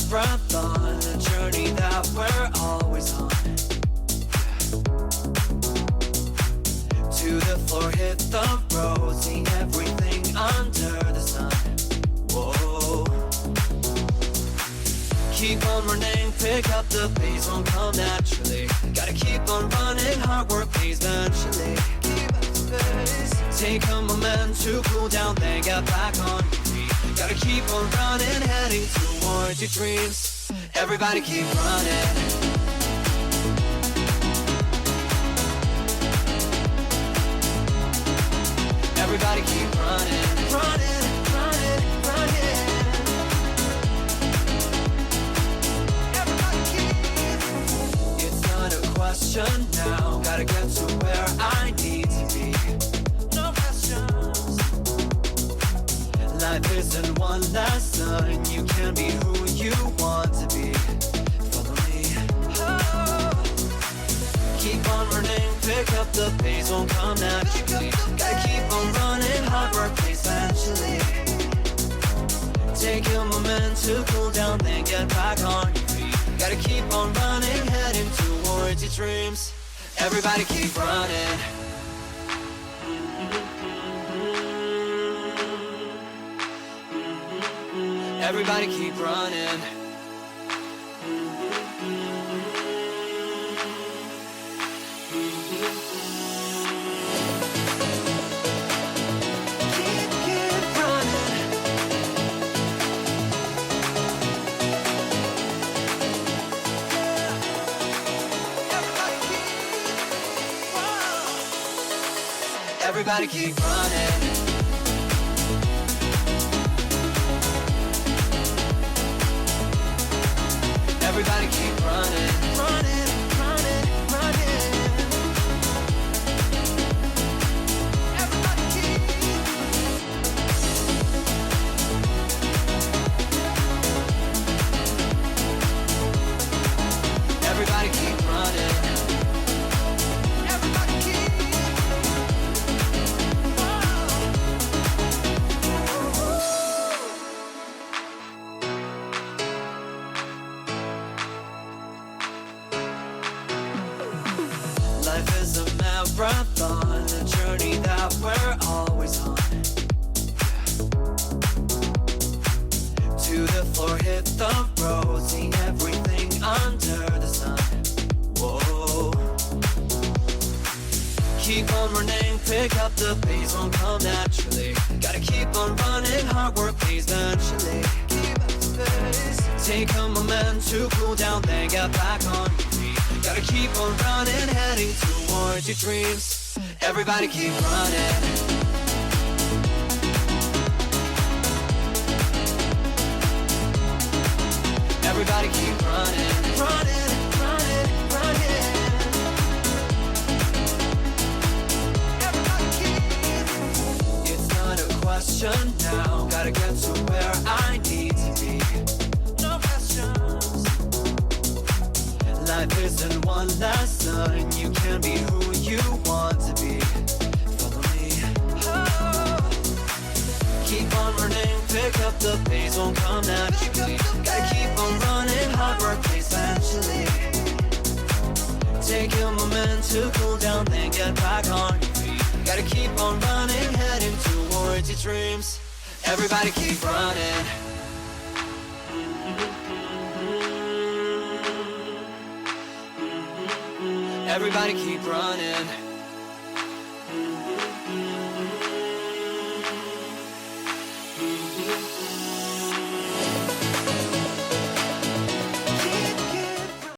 marathon, a journey that we're always on. To the floor, hit the road, see everything under the sun. Whoa. Keep on running, pick up the pace, won't come naturally. Gotta keep on running, hard work pays eventually. Keep up the pace. Take a moment to cool down, then get back on your feet. Gotta keep on running, heading towards your dreams. Everybody keep running. Everybody keep running, running, running, running. Everybody keep. It's not a question now, gotta get to where I need to be. No questions. Life isn't one lesson, you can be who you want to be. Follow me. Oh. Keep on running, pick up the pace, won't come naturally. Gotta keep on running, hard work pays eventually. Take a moment to cool down, then get back on your feet. Gotta keep on running, heading towards your dreams. Everybody keep running. Everybody keep running. Keep running. Everybody keep running. Everybody keep running, running, running, running. Everybody keep. Everybody keep running. Everybody keep. Life is a marathon, a journey that we're always on. To the floor, hit the road, see everything under the sun. Whoa. Keep on running, pick up the pace, won't come naturally. Gotta keep on running, hard work pays eventually. Keep up the pace. Take a moment to cool down, then get back on your feet. Gotta keep on running, heading towards your dreams. Everybody keep running. Everybody keep running, running, running, running. Everybody keep. It's not a question now, gotta get to where I need to be. No questions. Life isn't one lesson, you can be who you want to be. Follow me. Oh. Keep on running, pick up the pace, won't come naturally. Gotta keep on running, hard work pays eventually. Take a moment to cool down, then get back on your feet. Gotta keep on running, heading towards your dreams. Everybody keep running. Everybody keep running.